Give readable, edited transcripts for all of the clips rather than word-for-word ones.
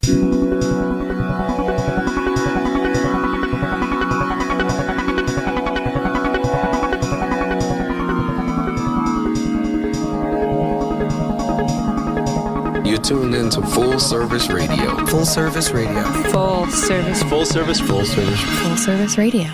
You're tuned into Full Service Radio. Full Service Radio. Full Service. Full Service. Full Service. Full Service Radio.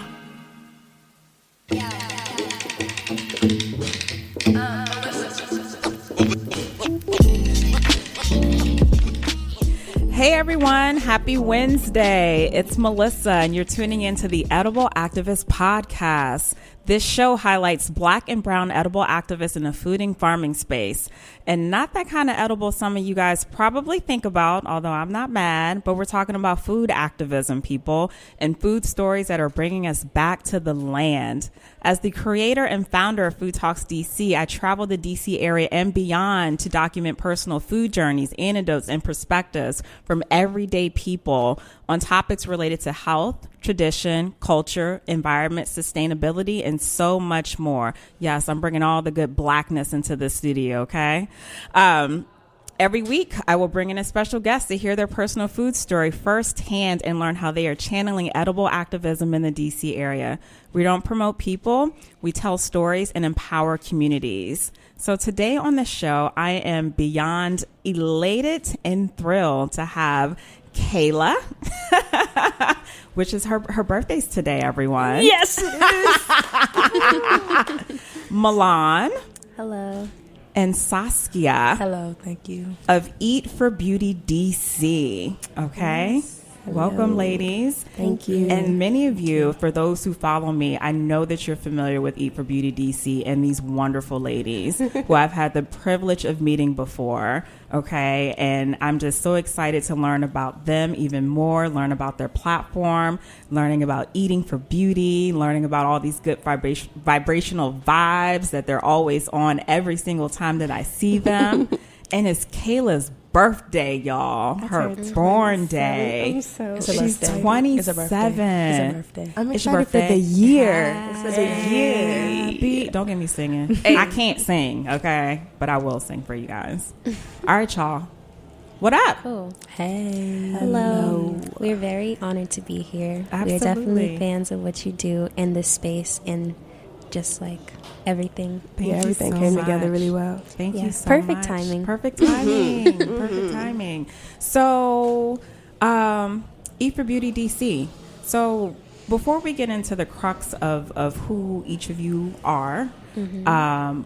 Hey everyone, happy Wednesday. It's Melissa and you're tuning into the Edible Activist Podcast. This show highlights Black and brown edible activists in the food and farming space. And not that kind of edible some of you guys probably think about, although I'm not mad, but we're talking about food activism, people, and food stories that are bringing us back to the land. As the creator and founder of Food Talks DC, I travel the DC area and beyond to document personal food journeys, anecdotes, and perspectives from everyday people on topics related to health, tradition, culture, environment, sustainability, and so much more. Yes, I'm bringing all the good Blackness into the studio, okay? Every week, I will bring in a special guest to hear their personal food story firsthand and learn how they are channeling edible activism in the DC area. We don't promote people, we tell stories and empower communities. So today on the show, I am beyond elated and thrilled to have Kaylah, which is her birthday's today, everyone. Yes, it is. Melan. Hello. And Saskia. Hello, thank you. Of Eat for Beauty DC. Okay. Yes. Welcome, ladies. Thank you. And many of you, for those who follow me, I know that you're familiar with Eat for Beauty DC and these wonderful ladies who I've had the privilege of meeting before. Okay. And I'm just so excited to learn about them even more, learn about their platform, learning about eating for beauty, learning about all these good vibrational vibes that they're always on every single time that I see them. And it's Kaylah's birthday, y'all. Her born day. She's 27. It's a birthday. I'm it's excited for the year. It's a year. Don't get me singing. I can't sing, okay? But I will sing for you guys. All right, y'all. What up? Cool. Hey. Hello. We're very honored to be here. Absolutely. We're definitely fans of what you do in this space and just like everything. Everything came together really well. Thank you so Perfect much. timing. Perfect timing. Perfect timing. So, Eat for Beauty DC. So, before we get into the crux of who each of you are,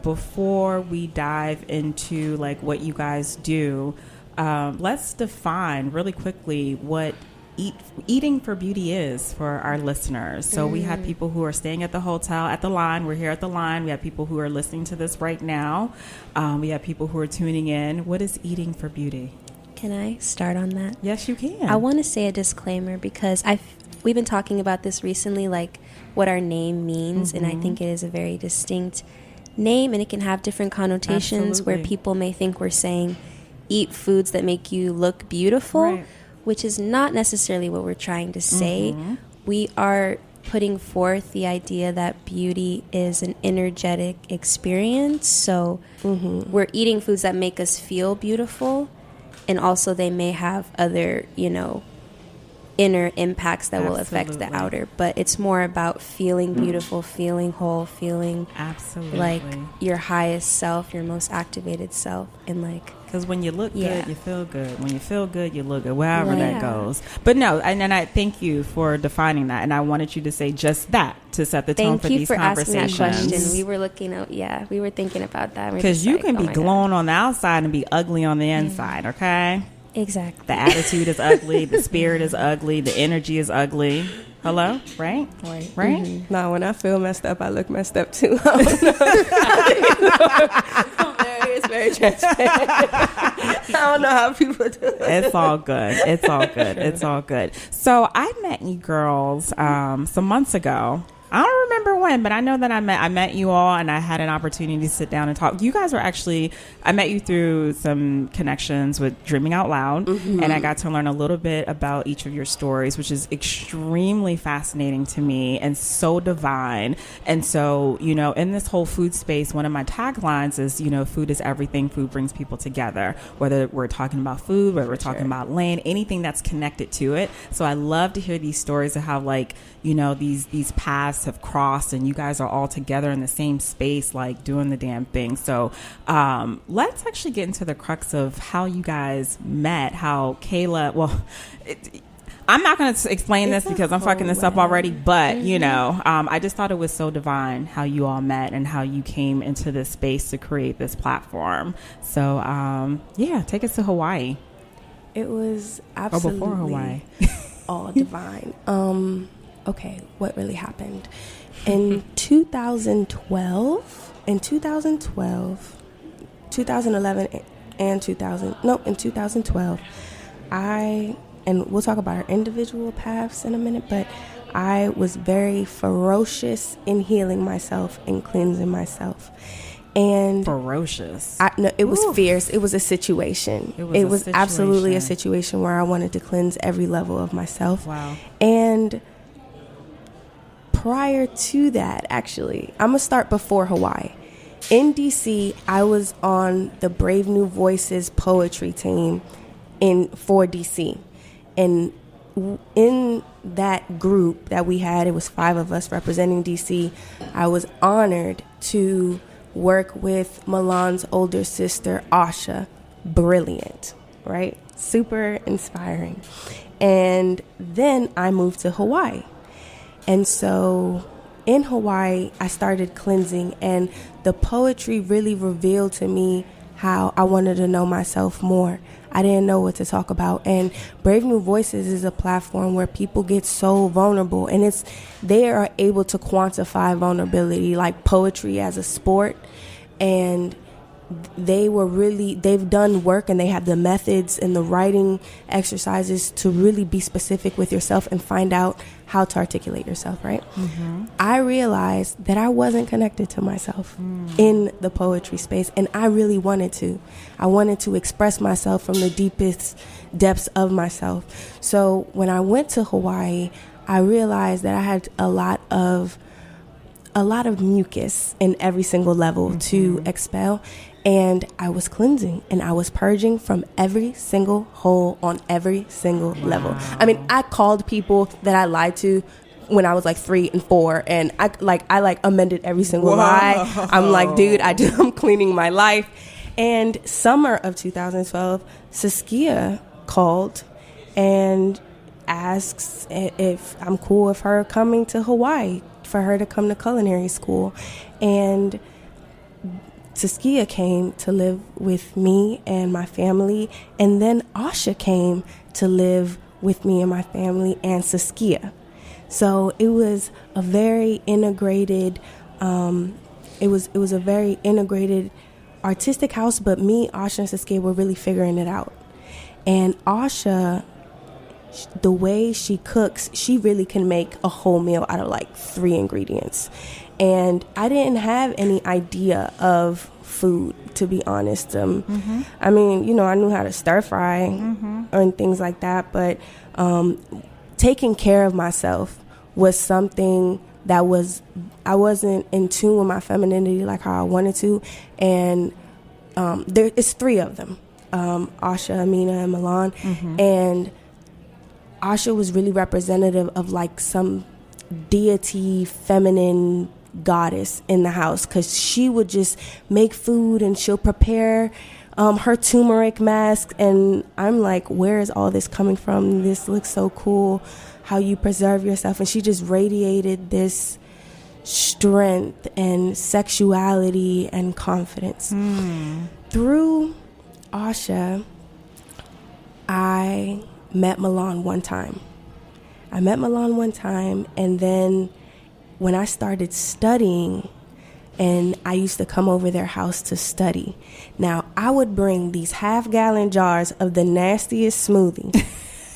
before we dive into like what you guys do, let's define really quickly what eating for beauty is for our listeners. So we have people who are staying at the hotel at the line. We're here at the line. We have people who are listening to this right now. We have people who are tuning in. What is eating for beauty? Can I start on that? Yes, you can. I want to say a disclaimer because we've been talking about this recently, like what our name means, and I think it is a very distinct name, and it can have different connotations where people may think we're saying eat foods that make you look beautiful. Right. Which is not necessarily what we're trying to say. We are putting forth the idea that beauty is an energetic experience. So we're eating foods that make us feel beautiful. And also they may have other, inner impacts that will affect the outer. But it's more about feeling beautiful, feeling whole, feeling like your highest self, your most activated self. And like... Because when you look good, you feel good. When you feel good, you look good, wherever that goes. But no, and I thank you for defining that. And I wanted you to say just that to set the tone for these conversations. Thank you for asking that question. We were looking at, we were thinking about that. Because you can be glowing on the outside and be ugly on the inside, okay? Exactly. The attitude is ugly. The spirit is ugly. The energy is ugly. Hello? Right? No, when I feel messed up, I look messed up too. It's very transparent. I don't know how people do it. It's all good. It's all good. So I met you girls some months ago I don't remember when, but I know that I met you all, and I had an opportunity to sit down and talk. You guys were actually, I met you through some connections with Dreaming Out Loud, and I got to learn a little bit about each of your stories, which is extremely fascinating to me and so divine. And so, you know, in this whole food space, one of my taglines is, you know, food is everything. Food brings people together, whether we're talking about food, whether we're talking about land, anything that's connected to it. So I love to hear these stories of how, like, you know, these paths have crossed and you guys are all together in the same space, like doing the damn thing. So let's actually get into the crux of how you guys met, how Kaylah, well, I'm not going to explain this because I'm fucking this up already, but, you know, I just thought it was so divine how you all met and how you came into this space to create this platform. So, yeah, take us to Hawaii. It was absolutely before Hawaii. all divine. Okay, what really happened? In 2012, in 2011 and 2012, and we'll talk about our individual paths in a minute, but I was very ferocious in healing myself and cleansing myself. And ferocious. It was fierce. It was a situation. It was absolutely a situation where I wanted to cleanse every level of myself. Wow. And prior to that, actually, I'm going to start before Hawaii. In DC, I was on the Brave New Voices poetry team for DC. And in that group that we had, it was 5 of us representing DC. I was honored to work with Melan's older sister, Asha. Brilliant, right? Super inspiring. And then I moved to Hawaii. And so in Hawaii, I started cleansing, and the poetry really revealed to me how I wanted to know myself more. I didn't know what to talk about. And Brave New Voices is a platform where people get so vulnerable, and they are able to quantify vulnerability, like poetry as a sport. And they've done work, and they have the methods and the writing exercises to really be specific with yourself and find out how to articulate yourself, right? Mm-hmm. I realized that I wasn't connected to myself in the poetry space, and I really wanted to. I wanted to express myself from the deepest depths of myself. So when I went to Hawaii, I realized that I had a lot of mucus in every single level to expel. And I was cleansing and I was purging from every single hole on every single level. I mean, I called people that I lied to when I was like 3 and 4, and I amended every single lie. I'm like, dude, I'm cleaning my life. And summer of 2012, Saskia called and asks if I'm cool with her coming to Hawaii for her to come to culinary school. And Saskia came to live with me and my family, and then Asha came to live with me and my family and Saskia. So it was a very integrated, it was a very integrated artistic house, but me, Asha, and Saskia were really figuring it out. And Asha, the way she cooks, she really can make a whole meal out of like 3 ingredients. And I didn't have any idea of food, to be honest. I mean, you know, I knew how to stir fry and things like that, but taking care of myself was something that I wasn't in tune with my femininity like how I wanted to. And it's 3 of them, Asha, Amina, and Melan. And Asha was really representative of like some deity, feminine goddess in the house, because she would just make food and she'll prepare her turmeric mask, and I'm like, where is all this coming from? This looks so cool, how you preserve yourself. And she just radiated this strength and sexuality and confidence. Through Asha, I met Melan one time, and then when I started studying, and I used to come over their house to study. Now, I would bring these half-gallon jars of the nastiest smoothie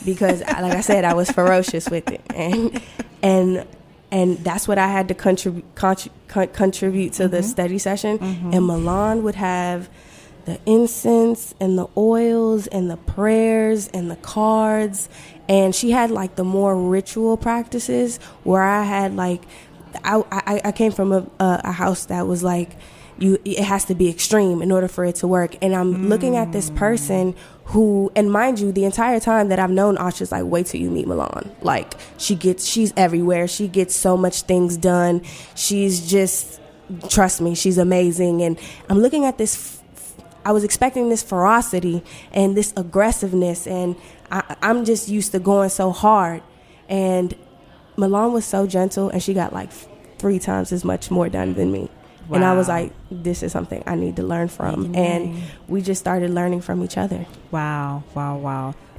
because, like I said, I was ferocious with it. And And that's what I had to contribute to the study session. And Melan would have the incense and the oils and the prayers and the cards. And she had like the more ritual practices where I had like, I came from a house that was like, it has to be extreme in order for it to work. And I'm looking at this person who, and mind you, the entire time that I've known Asha's like, wait till you meet Melan. Like she's everywhere. She gets so much things done. She's just, trust me, she's amazing. And I'm looking at this, I was expecting this ferocity and this aggressiveness. And I'm just used to going so hard. And Melan was so gentle, and she got like 3 times as much more done than me. Wow. And I was like, this is something I need to learn from. And we just started learning from each other. Wow.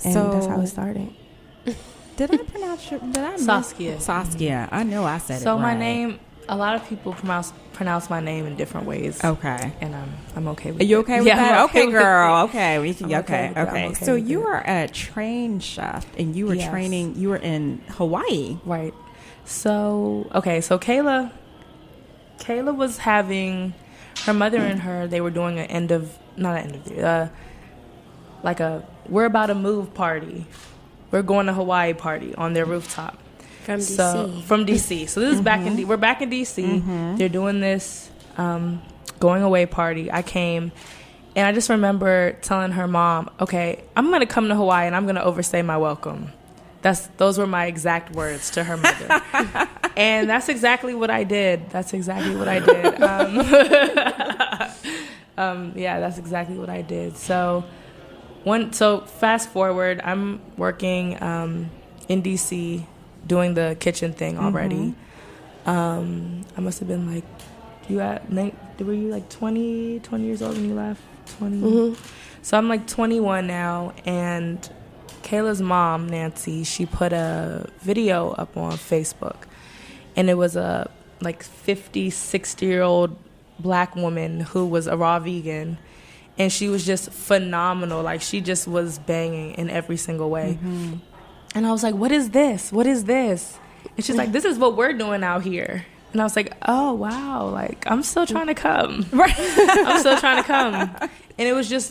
And so that's how it started. Did I pronounce your... Saskia. Saskia. I know I said it right. So my name, a lot of people pronounce my name in different ways. Okay. And I'm okay with it. Are you okay with that? Okay, girl. Okay. Okay. So you are a trained chef, and you were training... You were in Hawaii. Right. So Kaylah was having her mother and her, they were doing we're about to move party. We're going to Hawaii party on their rooftop. From DC. From DC. So this is we're back in DC. They're doing this going away party. I came, and I just remember telling her mom, okay, I'm going to come to Hawaii and I'm going to overstay my welcome. Those were my exact words to her mother. And that's exactly what I did. That's exactly what I did. So fast forward, I'm working in DC doing the kitchen thing already. I must have been like, were you like 20 years old when you left? 20? So I'm like 21 now, and Kaylah's mom, Nancy, she put a video up on Facebook, and it was a like 50, 60-year-old black woman who was a raw vegan, and she was just phenomenal. Like, she just was banging in every single way. And I was like, what is this? And she's like, this is what we're doing out here. And I was like, oh, wow. Like, I'm still trying to come. I'm still trying to come. And it was just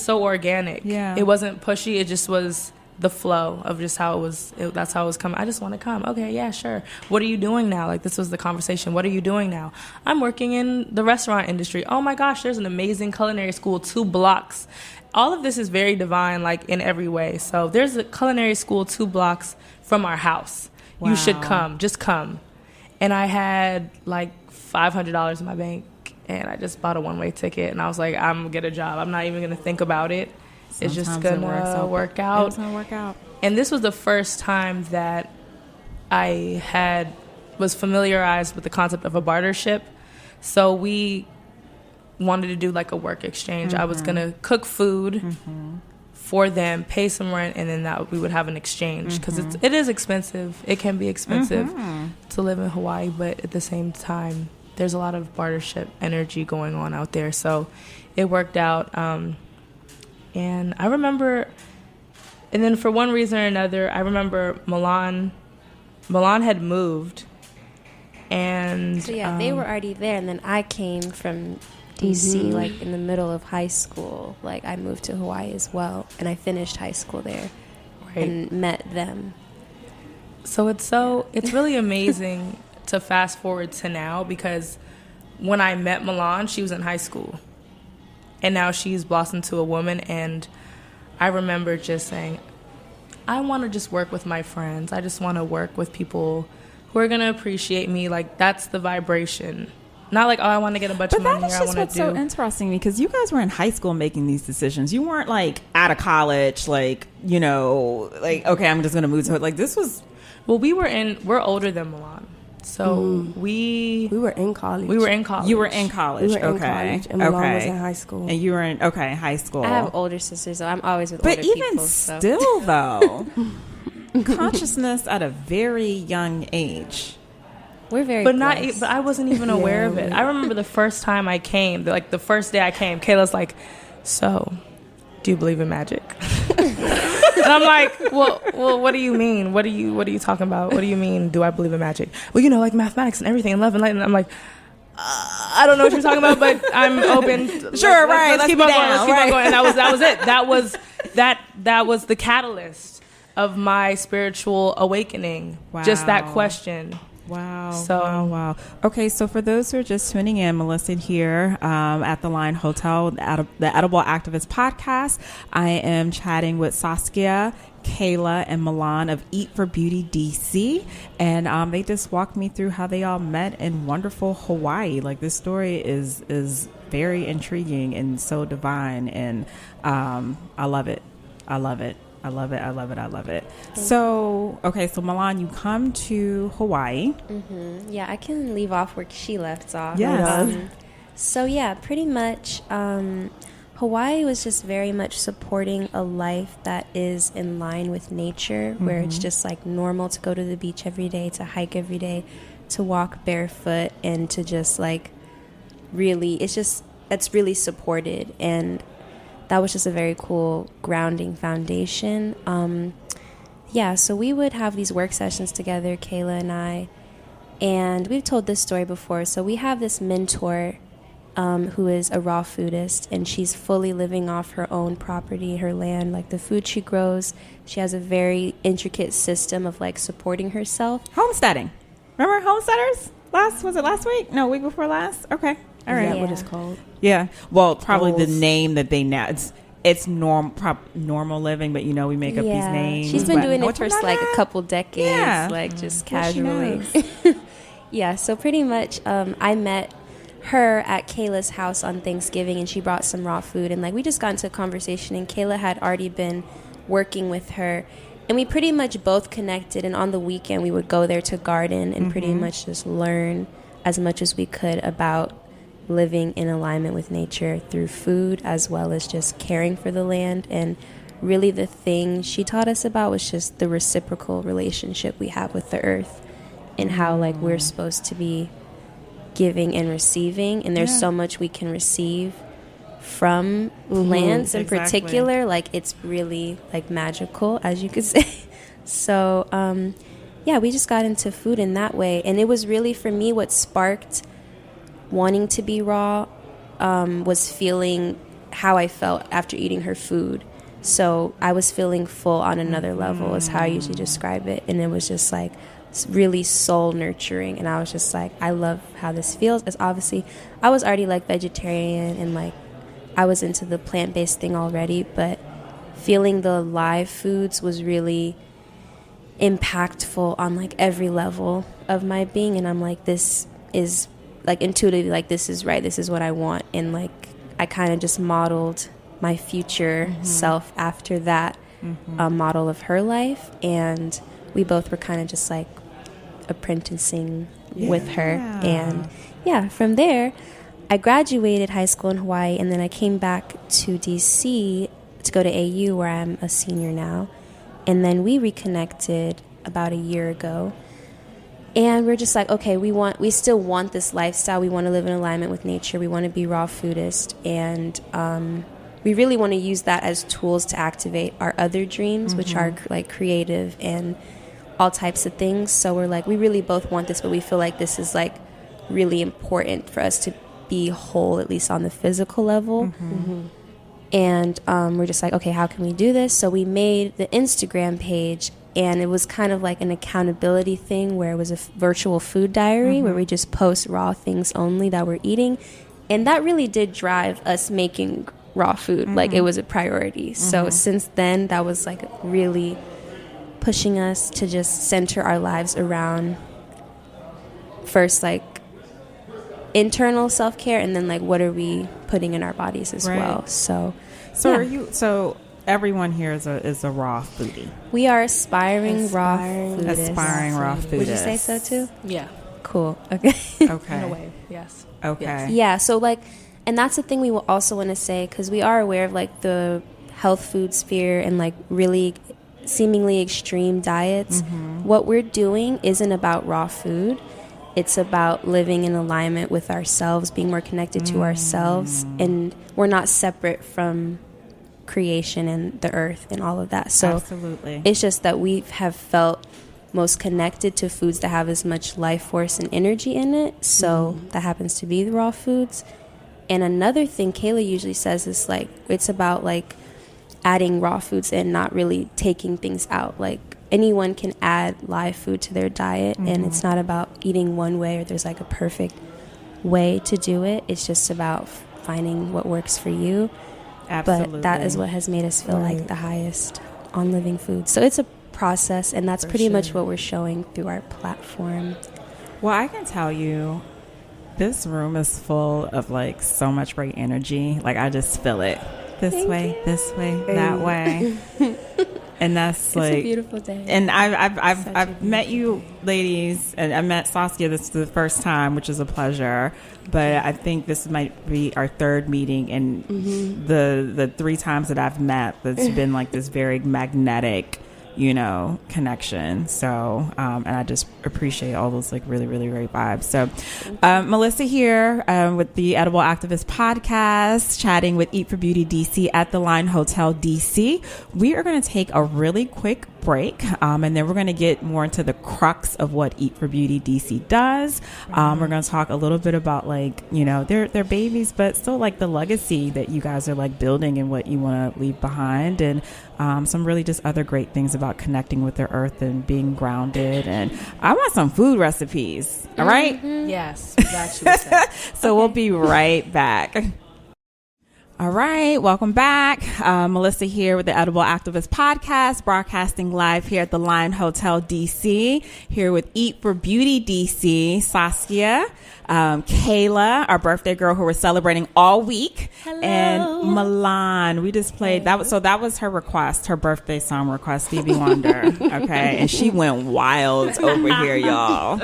so organic. Yeah. It wasn't pushy. It just was the flow of just how it was. That's how it was coming. I just want to come. Okay, yeah, sure. What are you doing now? Like, this was the conversation. What are you doing now? I'm working in the restaurant industry. Oh, my gosh, there's an amazing culinary school 2 blocks. All of this is very divine, like, in every way. So there's a culinary school 2 blocks from our house. Wow. You should come. Just come. And I had, like, $500 in my bank, and I just bought a one-way ticket. And I was like, I'm going to get a job. I'm not even going to think about it. It's just going to work out. It's going to work out. And this was the first time that I was familiarized with the concept of a bartership. So we wanted to do, like, a work exchange. I was going to cook food for them, pay some rent, and then we would have an exchange, because it is expensive. It can be expensive to live in Hawaii, but at the same time, there's a lot of bartership energy going on out there. So it worked out. And I remember, and then for one reason or another, I remember Melan had moved, and so they were already there, and then I came from DC, like in the middle of high school. Like, I moved to Hawaii as well, and I finished high school there, and met them. So it's really amazing to fast forward to now, because when I met Melan, she was in high school, and now she's blossomed to a woman. And I remember just saying, I want to just work with my friends. I just want to work with people who are going to appreciate me. Like, that's the vibration. Not like, oh, I want to get a bunch of money. But that is just what's so interesting, because you guys were in high school making these decisions. You weren't like out of college, like, you know, like, okay, I'm just going to move to it. Like, this was... Well, we're older than Melan. So we were in college. We were in college. You were in college. We were in college, and Melan was in high school. And you were in high school. I have older sisters, so I'm always with older people. But even still, though, consciousness at a very young age. We're very but I wasn't even aware of it. I remember the first time I came, like the first day I came, Kaylah's like, so, do you believe in magic? I'm like, well, what do you mean? What are you talking about? What do you mean? Do I believe in magic? Well, you know, like mathematics and everything and love and light. And I'm like, I don't know what you're talking about, but I'm open. Sure, right. Let's keep on going. Let's keep on going. And that was it. That was the catalyst of my spiritual awakening. Wow. Just that question. Wow. So wow. Okay, so for those who are just tuning in, Melissa here at the Line Hotel, the Edible Activist Podcast. I am chatting with Saskia, Kaylah, and Melan of EFBDC, and they just walked me through how they all met in wonderful Hawaii. Like, this story is very intriguing and so divine, and I love it. I love it. I love it. I love it. I love it. So, okay, so Melan, you come to Hawaii. Mm-hmm. Yeah, I can leave off where she left off. Yes. So, yeah, pretty much Hawaii was just very much supporting a life that is in line with nature, where it's just like normal to go to the beach every day, to hike every day, to walk barefoot, and to just like really, it's really supported. And that was just a very cool grounding foundation. So we would have these work sessions together, Kaylah and I, and we've told this story before. So we have this mentor who is a raw foodist, and she's fully living off her own property, her land, like the food she grows. She has a very intricate system of like supporting herself. Homesteading. Remember homesteaders? Was it last week? No, week before last? Okay. All right. Is that what it's called? Yeah. Well, probably Goals. the name that they now it's normal living, but we make up these names. She's been doing but- it for like a couple decades, like just casually. Yeah. So pretty much, I met her at Kaylah's house on Thanksgiving, and she brought some raw food, and like we just got into a conversation, and Kaylah had already been working with her, and we pretty much both connected. And on the weekend, we would go there to garden and pretty much just learn as much as we could about living in alignment with nature through food, as well as just caring for the land. And really the thing she taught us about was just the reciprocal relationship we have with the earth, and how like we're supposed to be giving and receiving, and there's so much we can receive from plants in particular. Like, it's really like magical, as you could say. So we just got into food in that way, and it was really, for me, what sparked wanting to be raw was feeling how I felt after eating her food. So I was feeling full on another level, is how I usually describe it. And it was just like really soul nurturing. And I was just like, I love how this feels. As obviously, I was already like vegetarian, and like I was into the plant-based thing already, but feeling the live foods was really impactful on like every level of my being. And I'm like, this is like intuitively, like, this is right, this is what I want. And like I kind of just modeled my future self after that model of her life, and we both were kind of just like apprenticing with her. And from there I graduated high school in Hawaii, and then I came back to DC to go to AU, where I'm a senior now. And then we reconnected about a year ago. And we're just like, okay, we still want this lifestyle. We want to live in alignment with nature. We want to be raw foodist. And we really want to use that as tools to activate our other dreams, which are like creative and all types of things. So we're like, we really both want this, but we feel like this is like really important for us to be whole, at least on the physical level. And we're just like, okay, how can we do this? So we made the Instagram page, and it was kind of like an accountability thing, where it was a virtual food diary where we just post raw things only that we're eating. And that really did drive us making raw food. Like, it was a priority. So since then, that was like really pushing us to just center our lives around first like internal self-care, and then like what are we putting in our bodies as well. So everyone here is a raw foodie. We are aspiring raw foodists. Aspiring raw foodists. Would you say so too? Yeah. Cool. Okay. Okay. In a way, yes. Okay. Yes. Yeah. So like, and that's the thing we will also want to say, because we are aware of like the health food sphere and like really seemingly extreme diets. What we're doing isn't about raw food. It's about living in alignment with ourselves, being more connected to ourselves, and we're not separate from creation and the earth and all of that. So Absolutely. it's just that we have felt most connected to foods that have as much life force and energy in it. So that happens to be the raw foods. And another thing Kaylah usually says is like, it's about like adding raw foods in, not really taking things out. Like anyone can add live food to their diet, and it's not about eating one way or there's like a perfect way to do it. It's just about finding what works for you. Absolutely. But that is what has made us feel like the highest on living foods. So it's a process, and that's pretty much what we're showing through our platform. Well, I can tell you, this room is full of like so much great energy. Like I just feel it. This way, that way. And that's like, it's a beautiful day. And I've met you ladies, and I met Saskia this is the first time, which is a pleasure. But I think this might be our third meeting, and the 3 times that I've met, that's been like this very magnetic, connection. So, and I just appreciate all those like really, really great vibes. So, Melissa here with the Edible Activist podcast, chatting with Eat for Beauty DC at the Line Hotel DC. We are going to take a really quick break, and then we're going to get more into the crux of what Eat for Beauty DC does. We're going to talk a little bit about like, they're babies, but still like the legacy that you guys are like building and what you want to leave behind, and some really just other great things about connecting with the earth and being grounded. And I want some food recipes. All right. Yes, we got you. So we'll be right back. All right, welcome back. Melissa here with the Edible Activist podcast, broadcasting live here at the Line Hotel DC, here with Eat for Beauty DC, Saskia, Kaylah, our birthday girl who we're celebrating all week. Hello. And Melan. We just played that was her request, her birthday song request, Stevie Wonder. Okay, and she went wild over here, y'all.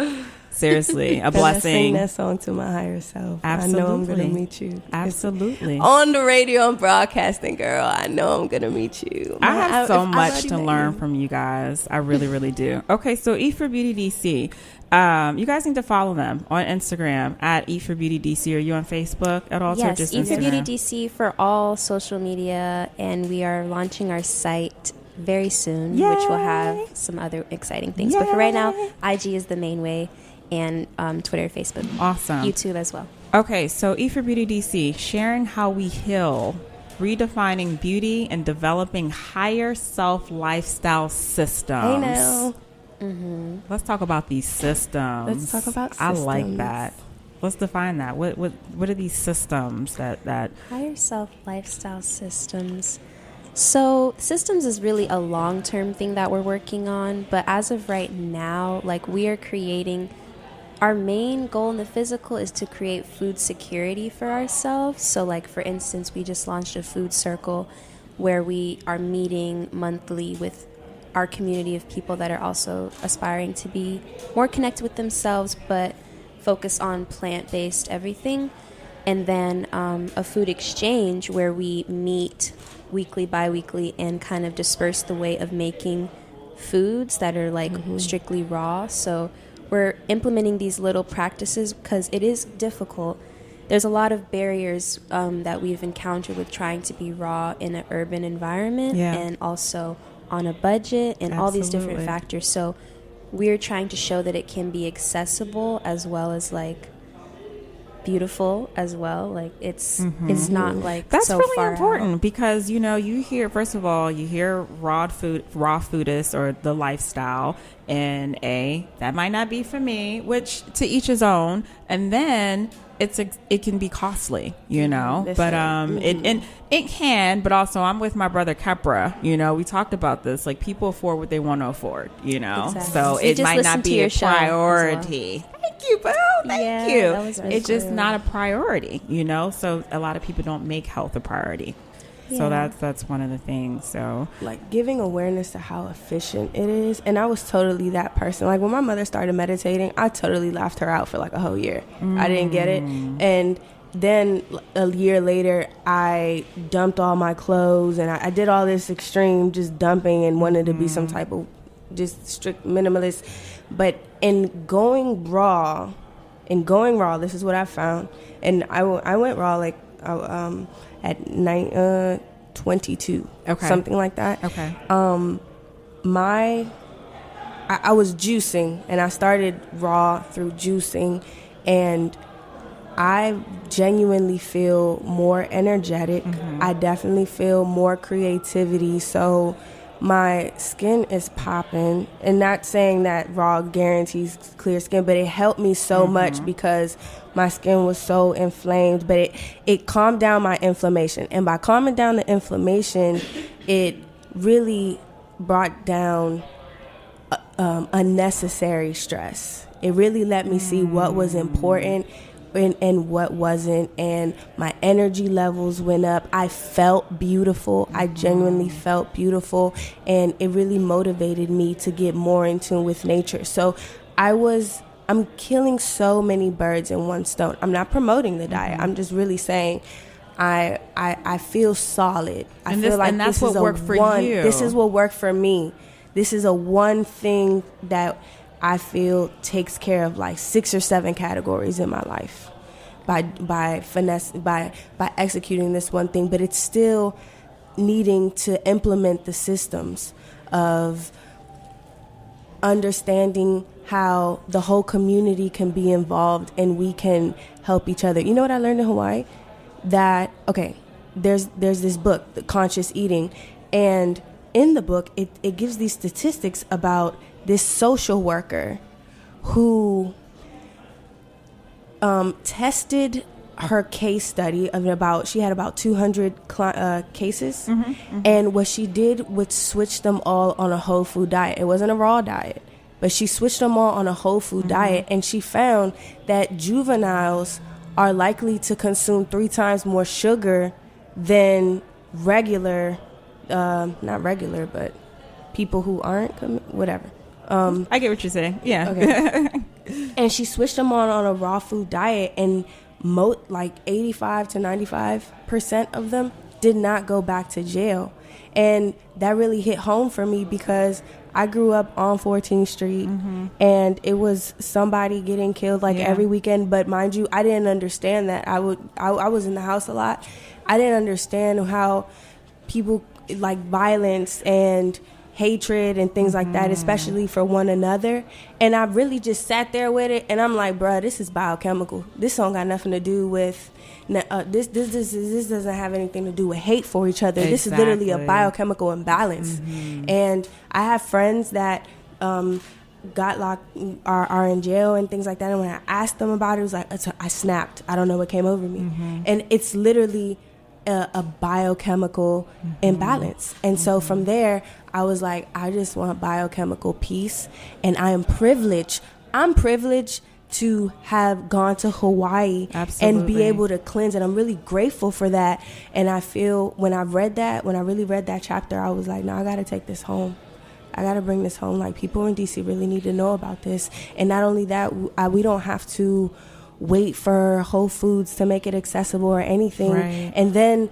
Seriously, a blessing. I sing that song to my higher self. Absolutely. I know I'm going to meet you. Absolutely. On the radio and broadcasting, girl. I know I'm going to meet you. I have so much to learn from you guys. I really, really do. Okay, so Eat for Beauty DC. You guys need to follow them on Instagram at Eat for Beauty DC. Are you on Facebook at all? Yes, just Eat for Instagram? Beauty DC for all social media, and we are launching our site very soon, Yay. which will have some other exciting things. Yay. But for right now, IG is the main way, and Twitter, Facebook, Awesome. YouTube as well. Okay, so Eat for Beauty DC, sharing how we heal, redefining beauty, and developing higher self lifestyle systems. Hey now. Let's talk about these systems. Let's talk about I like systems. that. Let's define that. What are these systems that Higher self lifestyle systems. So systems is really a long-term thing that we're working on, but as of right now, like we are creating, our main goal in the physical is to create food security for ourselves. So like for instance, we just launched a food circle where we are meeting monthly with our community of people that are also aspiring to be more connected with themselves, but focus on plant-based everything. And then a food exchange where we meet weekly, bi-weekly, and kind of disperse the way of making foods that are like strictly raw. So we're implementing these little practices because it is difficult. There's a lot of barriers that we've encountered with trying to be raw in an urban environment and also on a budget and all these different factors. So we're trying to show that it can be accessible as well as like beautiful as well. Like it's not like that's so really far important out. because you hear, first of all, you hear raw foodists or the lifestyle, and that might not be for me, which to each his own, and then it can be costly, but it can, but also I'm with my brother Kepra, we talked about this, like people afford what they want to afford, Exactly. so We it just might not listened to be your a show as well. priority. Thank you, Boo. Thank you. That was really It's just cool. not a priority, so a lot of people don't make health a priority. So that's one of the things. So Like giving awareness to how efficient it is. And I was totally that person. Like when my mother started meditating, I totally laughed her out for like a whole year. I didn't get it. And then a year later, I dumped all my clothes and I did all this extreme just dumping and wanted to be some type of just strict minimalist. But in going raw, this is what I found. And I went raw like at night, 22. Okay. Something like that. Okay. I was juicing, and I started raw through juicing, and I genuinely feel more energetic. I definitely feel more creativity. So my skin is popping, and not saying that raw guarantees clear skin, but it helped me so much because my skin was so inflamed, but it calmed down my inflammation. And by calming down the inflammation, it really brought down unnecessary stress. It really let me see what was important and what wasn't, and my energy levels went up. I felt beautiful. I genuinely felt beautiful, and it really motivated me to get more in tune with nature. So I'm killing so many birds in one stone. I'm not promoting the diet. I'm just really saying I feel solid. I feel like that's this what is worked for you. This is what worked for me. This is a one thing that I feel takes care of like 6 or 7 categories in my life by executing this one thing. But it's still needing to implement the systems of understanding how the whole community can be involved and we can help each other. You know what I learned in Hawaii? That, okay, there's this book, The Conscious Eating, and in the book, it gives these statistics about this social worker who tested her case study of she had about 200 cases, and what she did was switch them all on a whole food diet. It wasn't a raw diet, but she switched them all on a whole food diet, and she found that juveniles are likely to consume 3 times more sugar than regular, not regular, but people who aren't, whatever. I get what you're saying. Yeah. Okay. And she switched them on a raw food diet, and like 85 to 95% of them did not go back to jail. And that really hit home for me because I grew up on 14th Street, and it was somebody getting killed every weekend. But mind you, I didn't understand that. I was in the house a lot. I didn't understand how people like violence and hatred and things like that, especially for one another. And I really just sat there with it, and I'm like, bruh, this is biochemical. This don't got nothing to do with this doesn't have anything to do with hate for each other. Exactly. This is literally a biochemical imbalance. And I have friends that got locked, are in jail and things like that, and when I asked them about it was like, I snapped. I don't know what came over me. And it's literally a biochemical imbalance. And so from there, I was like, I just want biochemical peace. And I am privileged. I'm privileged to have gone to Hawaii and be able to cleanse. And I'm really grateful for that. And I feel when I really read that chapter, I was like, no, I got to take this home. I got to bring this home. Like, people in DC really need to know about this. And not only that, we don't have to wait for Whole Foods to make it accessible or anything. Right. And then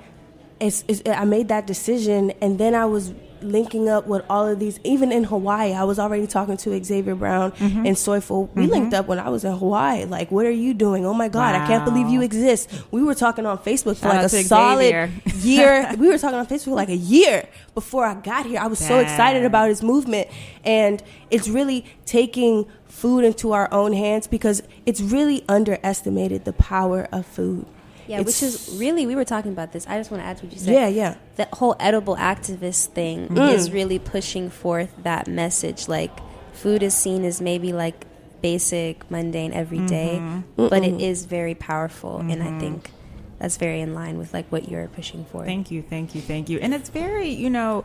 I made that decision, and then I was linking up with all of these. Even in Hawaii, I was already talking to Xavier Brown and Soyful. We linked up when I was in Hawaii. Like, what are you doing? Oh my God, I can't believe you exist. We were talking on Facebook for like a solid year. We were talking on Facebook like a year before I got here. I was so excited about his movement, and it's really taking food into our own hands because it's really underestimated the power of food. Yeah, which is really, we were talking about this. I just want to add to what you said. Yeah. That whole edible activist thing is really pushing forth that message. Like, food is seen as maybe like basic, mundane, everyday, but it is very powerful. And I think that's very in line with like what you're pushing for. Thank you. And it's very, even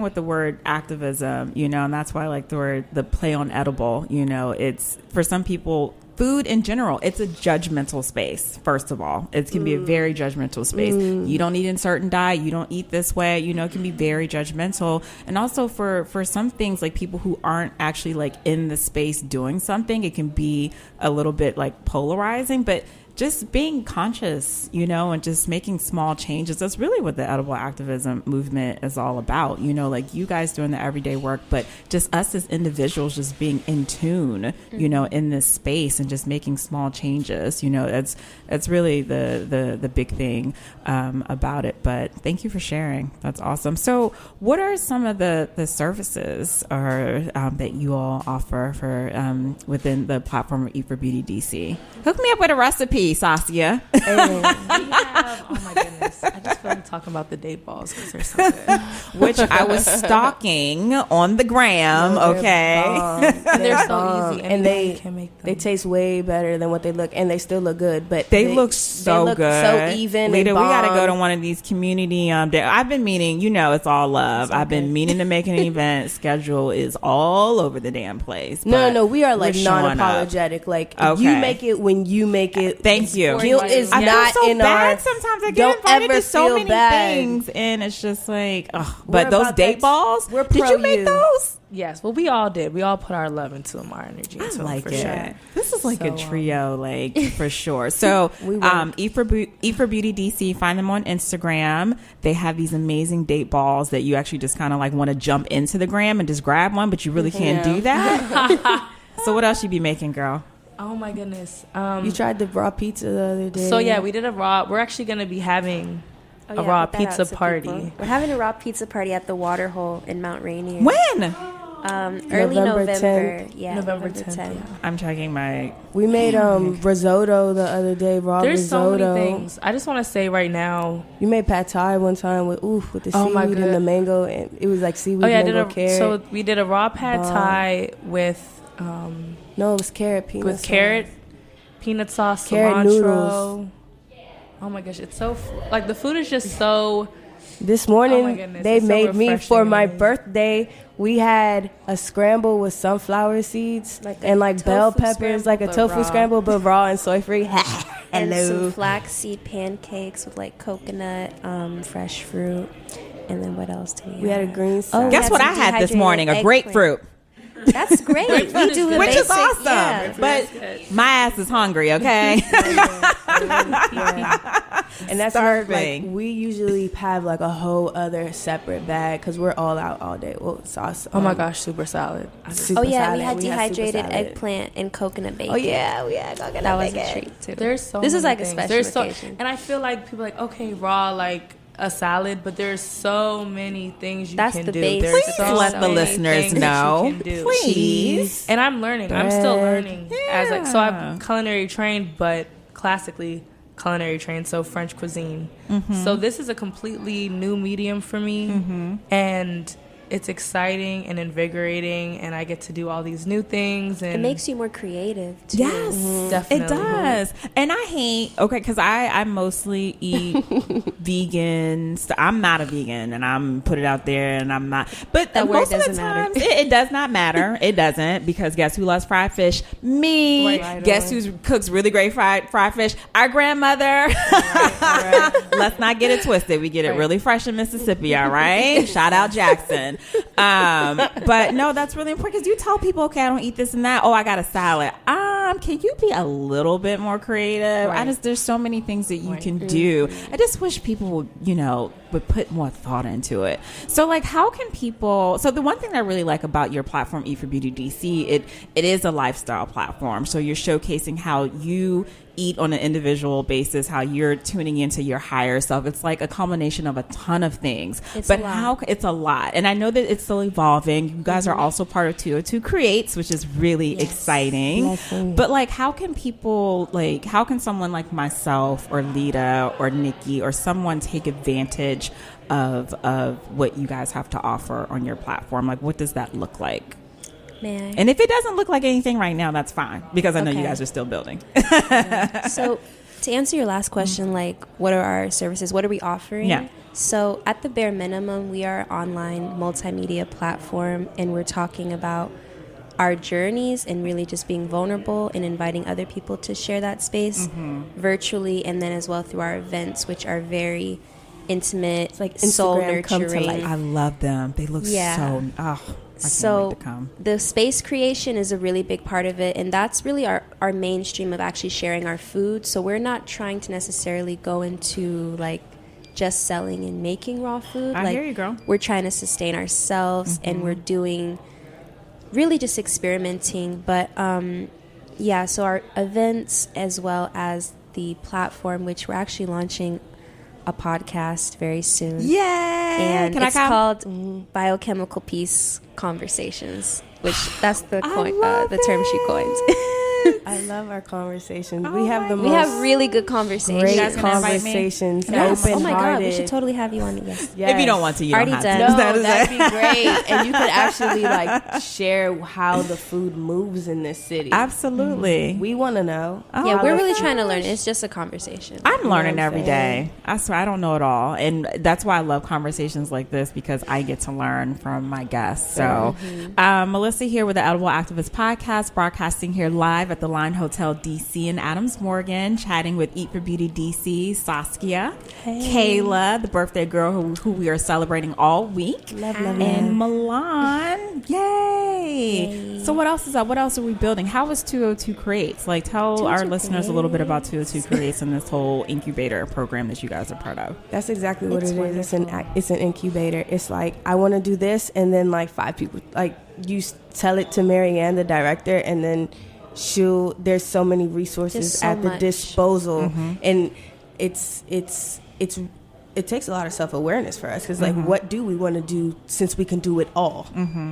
with the word activism, and that's why I like the play on edible, it's for some people. Food in general, it's a judgmental space. First of all, it can be a very judgmental space. You don't eat in certain diet. You don't eat this way. It can be very judgmental. And also for some things, like people who aren't actually like in the space doing something, it can be a little bit like polarizing. But just being conscious, you know, and just making small changes. That's really what the edible activism movement is all about. You know, like you guys doing the everyday work, but just us as individuals just being in tune, you know, in this space and just making small changes. You know, that's really the big thing about it. But thank you for sharing. That's awesome. So what are some of the services or that you all offer for within the platform of EFBDC? Hook me up with a recipe, Saskia. We have, oh my goodness, I just feel like talking about the date balls because they're so good. Which I was stalking on the gram, okay? And they're so easy. And Anybody can make them. they taste way better than what they look, and they still look good. But They look so look good. so even. Lita, and we got to go bomb. to one of these community days. I've been meaning, you know, it's all love. I've been meaning to make an event. Schedule is all over the damn place. No, we are like we're showing non-apologetic. Like Okay. you make it when you make it. Thank you. Guilt is I not feel so in bad our. sometimes. I get don't invited ever to so feel many bad. things, and it's just like, ugh. We're But those about date that- balls, we're did pro you make you. those? Yes, well, we all did. We all put our love into them, our energy I into them, like for it. sure. This is like So, a trio, like for sure. So, We work. E for Beauty DC, find them on Instagram. They have these amazing date balls that you actually just kind of like want to jump into the gram and just grab one, but you really can't do that. So, what else you be making, girl? Oh my goodness. You tried the raw pizza the other day. So yeah, we did a raw. We're actually going to be having Oh, a yeah, raw put that out pizza so party. people- We're having a raw pizza party at the Waterhole in Mount Rainier. When? Early November November. 10th. Yeah, November November 10th. 10th. Yeah. I'm checking my. We made risotto the other day. Raw There's so risotto. many things. I just want to say right now. You made pad thai one time with the Oh, my seaweed and the God. mango, and it was like seaweed, Oh yeah, I mango, did carrot. so we did a raw pad Bomb. thai with No, it was carrot peanut. with sauce. carrot, peanut sauce, Carrot cilantro. noodles. Oh my gosh, it's so like the food is just so. This Oh morning, my goodness, they it's so made me refreshing for and my amazing. birthday. We had a scramble with sunflower seeds Like a and like bell tofu peppers, like a scramble, but tofu raw. scramble, but raw and soy free. And Hello. some flaxseed pancakes with like coconut, fresh fruit. And then what else do we have? We had a green Oh, salad. Guess had what some I had this dehydrated morning? A eggplant. grapefruit. That's great. We do the Which basic, is awesome. Yeah. But my ass is hungry, okay? And that's another, Starving. like, we usually have like a whole other separate bag because we're all out all day. Well, sauce. Oh my gosh, super salad. Super Oh yeah, salad. we had super dehydrated salad. eggplant and coconut bacon. Oh yeah, we had coconut That was bacon. a treat too. There's so This many is like a things. special There's occasion. and I feel like people are like, okay, raw, like a salad, but there's so many things you That's can the do. base. There's Please so let the many listeners things that know. you can do. Please. And I'm learning. I'm still Bread. learning as like so I'm culinary trained, but classically culinary trained, so French cuisine. So this is a completely new medium for me, and it's exciting and invigorating, and I get to do all these new things. And It makes you more creative too. Yes, Definitely. it does. And I hate, because I mostly eat vegan. I'm not a vegan, and I'm put it out there, and I'm not. But That word most of the doesn't matter. times, it does not matter. It doesn't, because guess who loves fried fish? Me. Right Guess on. who cooks really great fried fish? Our grandmother. Let's not get it twisted. We get it really fresh in Mississippi, all right? Shout out Jackson. But no, that's really important, because you tell people, okay, I don't eat this and that. Oh, I got a salad. Can you be a little bit more creative? Right. There's so many things that you Right. can do. I just wish people would put more thought into it. So like, how can people, so the one thing that I really like about your platform, EFBDC, it is a lifestyle platform. So you're showcasing how you eat on an individual basis, how you're tuning into your higher self. It's like a combination of a ton of things. It's but a lot. how it's a lot. And I know that it's still evolving. You guys are also part of 202 Creates, which is really exciting. Blessing. But like, how can people, like, how can someone like myself or Lita or Nikki or someone take advantage of what you guys have to offer on your platform? Like, what does that look like? Man. And if it doesn't look like anything right now, that's fine, because I know you Okay. guys are still building. So to answer your last question, like what are our services? What are we offering? Yeah. So at the bare minimum, we are an online multimedia platform, and we're talking about our journeys and really just being vulnerable and inviting other people to share that space virtually, and then as well through our events, which are very intimate, It's like soul Instagram come to nurturing. life. I love them. They look Yeah. so. Oh, I can't wait to come. The space creation is a really big part of it, and that's really our mainstream of actually sharing our food. So we're not trying to necessarily go into like just selling and making raw food. I like, hear you, girl. We're trying to sustain ourselves, and we're doing really just experimenting. But yeah, so our events as well as the platform, which we're actually launching a podcast very soon. Yay! And Can it's I come? called Biochemical Peace Conversations, which that's the love the term she coined. I love our conversations. Oh we have the my We most have really good conversations. great You guys gonna invite me? conversations. Yes. Open Oh my God, we hearted. should totally have you on. Yes. Yes. If you don't want to, you Already don't done. have to. No, That is that'd it. be great, and you could actually like share how the food moves in this city. Absolutely. We want to know. Oh Yeah, my we're really gosh. trying to learn. It's just a conversation. I'm learning what I'm every saying? day. I swear I don't know it all. And that's why I love conversations like this, because I get to learn from my guests. So Melissa here with the Edible Activist Podcast, broadcasting here live at the Line Hotel DC in Adams Morgan, chatting with Eat for Beauty DC, Saskia, Kaylah, the birthday girl who we are celebrating all week, Love, love, and love. Milan. Yay. So what else is up? What else are we building? How is 202 Creates? Like, tell our listeners a little bit about 202 Creates and this whole incubator program that you guys are part of. That's exactly what It's it is. It's an wonderful. it's an incubator. It's like I want to do this, and then like 5 people like tell it to Marianne, the director, and then there's so many resources Just so at the much. disposal, and it takes a lot of self-awareness for us, because like what do we want to do, since we can do it all,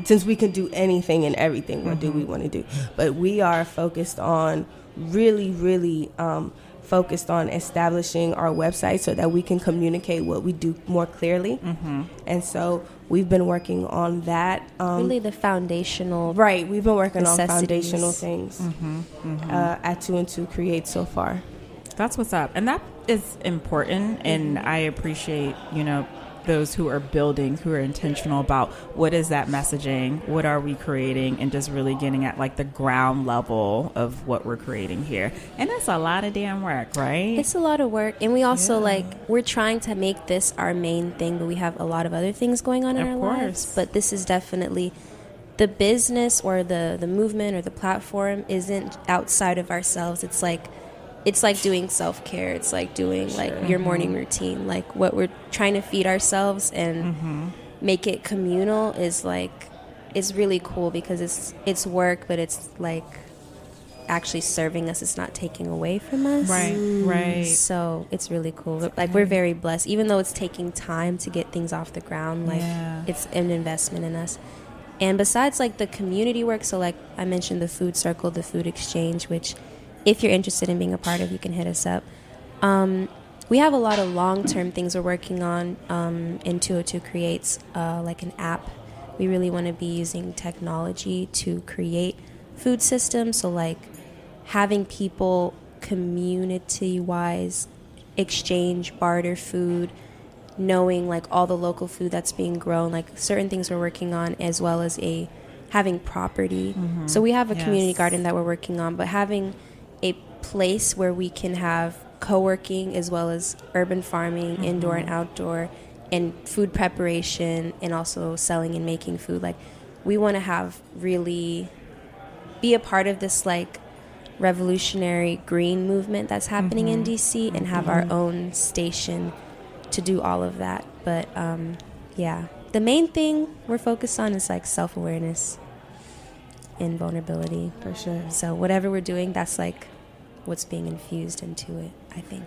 since we can do anything and everything, what do we want to do? But we are focused on really focused on establishing our website so that we can communicate what we do more clearly, and so we've been working on that. Really the foundational. Right, we've been working on necessities. foundational things at 202 Create so far. That's what's up. And that is important. And I appreciate, those who are building, who are intentional about what is that messaging, what are we creating, and just really getting at like the ground level of what we're creating here. And it's a lot of damn work, right? It's a lot of work, and we also we're trying to make this our main thing, but we have a lot of other things going on in our lives. But this is definitely the business, or the movement, or the platform isn't outside of ourselves. It's like doing self-care. It's like doing like your morning routine. Like what we're trying to feed ourselves and make it communal is really cool, because it's work, but it's like actually serving us. It's not taking away from us. Right. So it's really cool. Like we're very blessed, even though it's taking time to get things off the ground. Like it's an investment in us. And besides like the community work, so like I mentioned the food circle, the food exchange, which if you're interested in being a part of, you can hit us up. We have a lot of long-term things we're working on in 202 Creates, like an app. We really want to be using technology to create food systems. So like having people community-wise exchange, barter food, knowing like all the local food that's being grown, like certain things we're working on, as well as having property. So we have a community garden that we're working on, but having a place where we can have co-working as well as urban farming, indoor and outdoor, and food preparation, and also selling and making food. Like we want to have really be a part of this like revolutionary green movement that's happening in DC, and have our own station to do all of that. But the main thing we're focused on is like self-awareness and vulnerability. For sure. So whatever we're doing, that's like what's being infused into it, I think.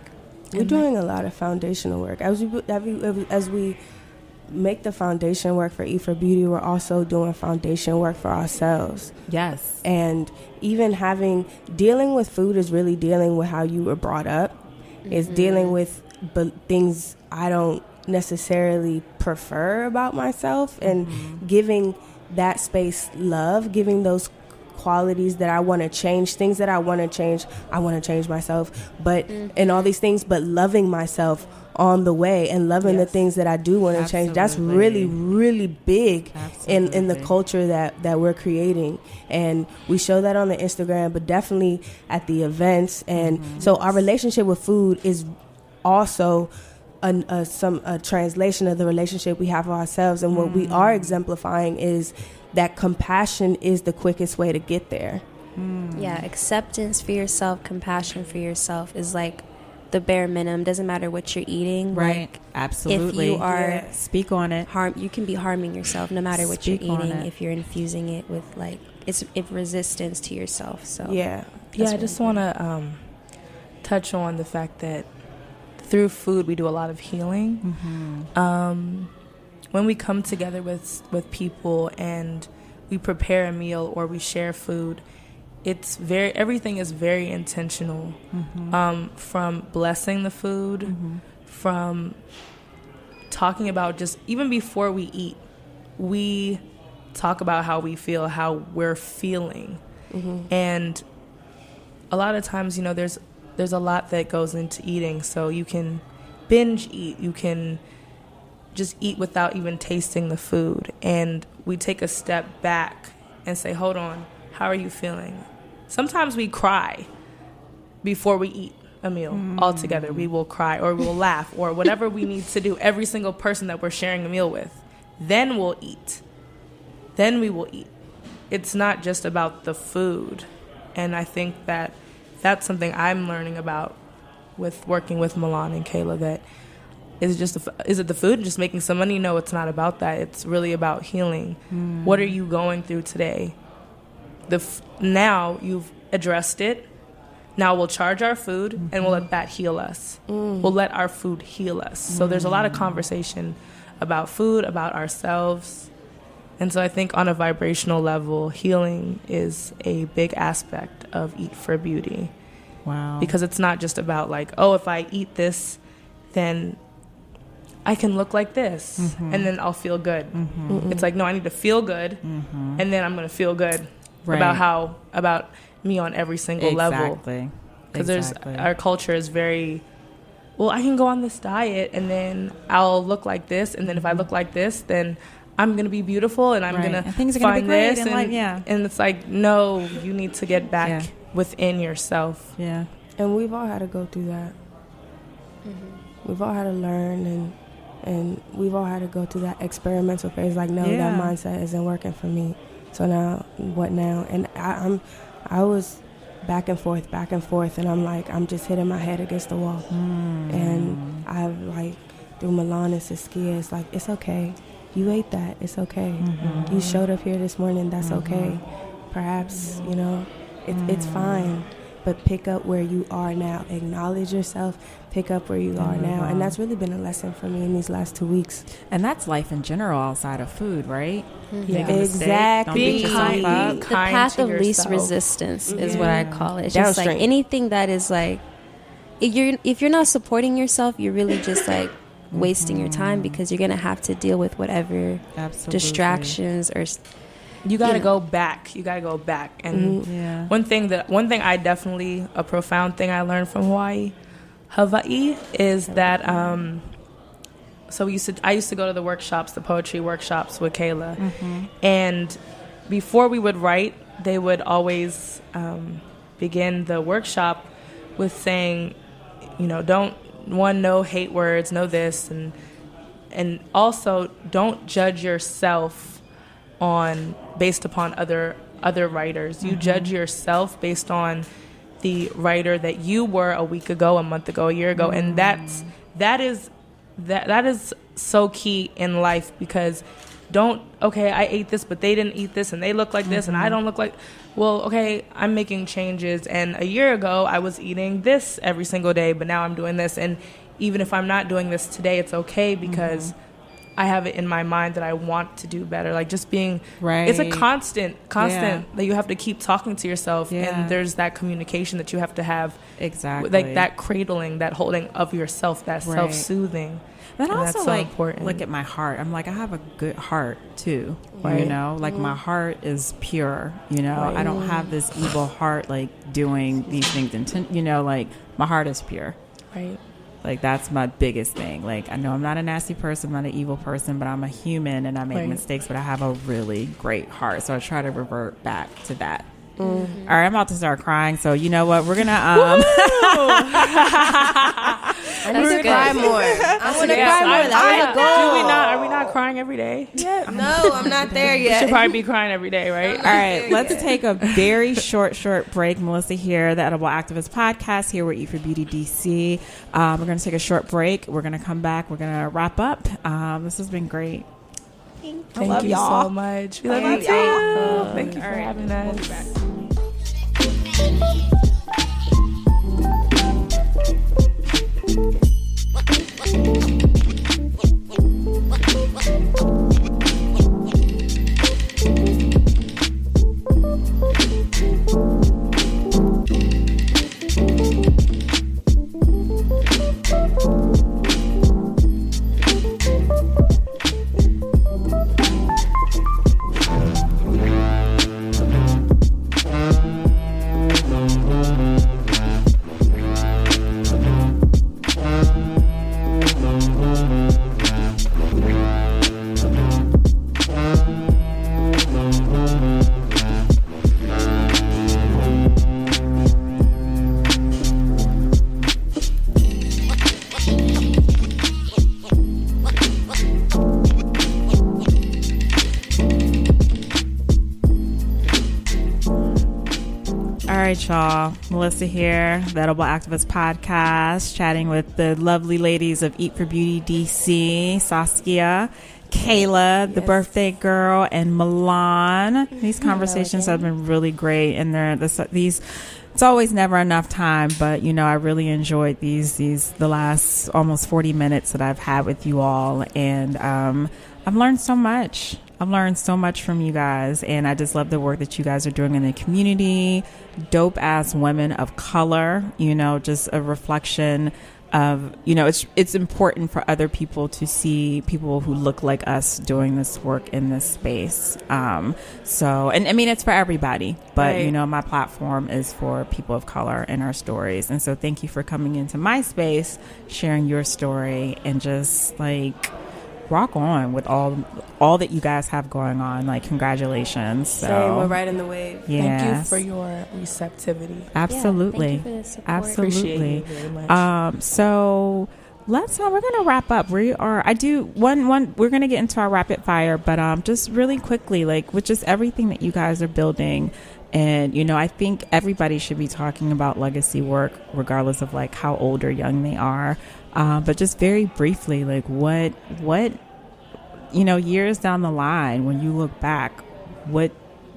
We're doing a lot of foundational work. As we make the foundation work for Eat for Beauty, we're also doing foundation work for ourselves. Yes. And even dealing with food is really dealing with how you were brought up. It's dealing with things I don't necessarily prefer about myself, and giving that space love, giving those qualities that I want to change, things that I want to change. I want to change myself, but and all these things, but loving myself on the way, and loving the things that I do want to change. That's really, really big in the culture that we're creating, and we show that on the Instagram, but definitely at the events. And so our relationship with food is also a translation of the relationship we have with ourselves. And what we are exemplifying is that compassion is the quickest way to get there. Yeah, acceptance for yourself, compassion for yourself is like the bare minimum. Doesn't matter what you're eating. Right. Like, Absolutely. if you are speak on it. you can be harming yourself no matter what Speak you're on eating it. if you're infusing it with like it's resistance to yourself. So Yeah. I just want to touch on the fact that through food we do a lot of healing. When we come together with people and we prepare a meal or we share food, everything is very intentional. From blessing the food, from talking about just even before we eat, we talk about how we feel, how we're feeling. And a lot of times, there's a lot that goes into eating. So you can binge eat, you can just eat without even tasting the food. And we take a step back and say, hold on, how are you feeling? Sometimes we cry before we eat a meal altogether. We will cry or we'll laugh or whatever we need to do, every single person that we're sharing a meal with. Then we'll eat. Then we will eat. It's not just about the food. And I think that that's something I'm learning about with working with Melan and Kaylah, that is it the food, just making some money? No, it's not about that. It's really about healing. What are you going through today? Now you've addressed it. Now we'll charge our food and we'll let that heal us. We'll let our food heal us. So there's a lot of conversation about food, about ourselves. And so I think on a vibrational level, healing is a big aspect of Eat for Beauty. Wow. Because it's not just about like, oh, if I eat this, then I can look like this and then I'll feel good. It's like, no, I need to feel good and then I'm going to feel good about me on every single level. Because our culture is very, well, I can go on this diet and then I'll look like this. And then if I look like this, then I'm going to be beautiful and I'm going to things are gonna find be great this. And it's like, no, you need to get back within yourself. Yeah. And we've all had to go through that. We've all had to learn and we've all had to go through that experimental phase. Like, no, that mindset isn't working for me. So now, what now? And I was back and forth, and I'm like, I'm just hitting my head against the wall. And I've like, through Melan and Saskia, it's like, it's okay. You ate that. It's okay. You showed up here this morning. That's okay. Perhaps, it's fine. But pick up where you are now. Acknowledge yourself. Pick up where you are now. And that's really been a lesson for me in these last 2 weeks. And that's life in general outside of food, right? Yeah. Exactly. Being kind. The path of least resistance is what I call it. It's just like anything that is like, if you're not supporting yourself, you're really just like wasting your time, because you're going to have to deal with whatever distractions or... You got to go back. And one thing I definitely, a profound thing I learned from Hawaii is that, so I used to go to the workshops, the poetry workshops with Kaylah. And before we would write, they would always begin the workshop with saying, no hate words, no this. And also don't judge yourself based upon other writers. You judge yourself based on the writer that you were a week ago, a month ago, a year ago, and that is so key in life, because I ate this, but they didn't eat this, and they look like this, and I don't look like. Well, okay, I'm making changes, and a year ago I was eating this every single day, but now I'm doing this, and even if I'm not doing this today, it's okay, because I have it in my mind that I want to do better. Like, just being, it's a constant that you have to keep talking to yourself. And there's that communication that you have to have. Exactly. Like that cradling, that holding of yourself, that self-soothing. But also, that's so important. Look at my heart. I'm like, I have a good heart too. Right. Like my heart is pure. I don't have this evil heart, like doing these things. Like my heart is pure. Right. Like, that's my biggest thing. Like, I know I'm not a nasty person, I'm not an evil person, but I'm a human and I make mistakes, but I have a really great heart. So I try to revert back to that. All right, I'm about to start crying. So you know what? We're gonna I need to cry more. I want to cry more. That's the goal. Are we not crying every day? Yeah. No, I'm not there We yet. should probably be crying every day, right? All right, let's take a very short break. Melissa here, the Edible Activist Podcast, here with EFBDC. We're going to take a short break. We're going to come back. We're going to wrap up. This has been great. Thank you so much. We love you too. Thank you for having us. We'll be back. Y'all, Melissa here, the Edible Activist Podcast, chatting with the lovely ladies of Eat for Beauty DC, Saskia, Kaylah, the birthday girl, and Melan. These conversations have been really great, and it's always never enough time, but I really enjoyed the last almost 40 minutes that I've had with you all, and I've learned so much. I've learned so much from you guys, and I just love the work that you guys are doing in the community. Dope ass women of color, just a reflection of, it's important for other people to see people who look like us doing this work in this space. So, and I mean, it's for everybody, but right. My platform is for people of color and our stories. And so thank you for coming into my space, sharing your story, and just rock on with all that you guys have going on. Congratulations. So we're right in the wave. Yes. Thank you for your receptivity. Absolutely. Yeah, thank you for the support. Absolutely. Appreciate you very much. So we're gonna wrap up. We're gonna get into our rapid fire, but just really quickly, with just everything that you guys are building. And, I think everybody should be talking about legacy work, regardless of how old or young they are. But just very briefly, what years down the line, when you look back, what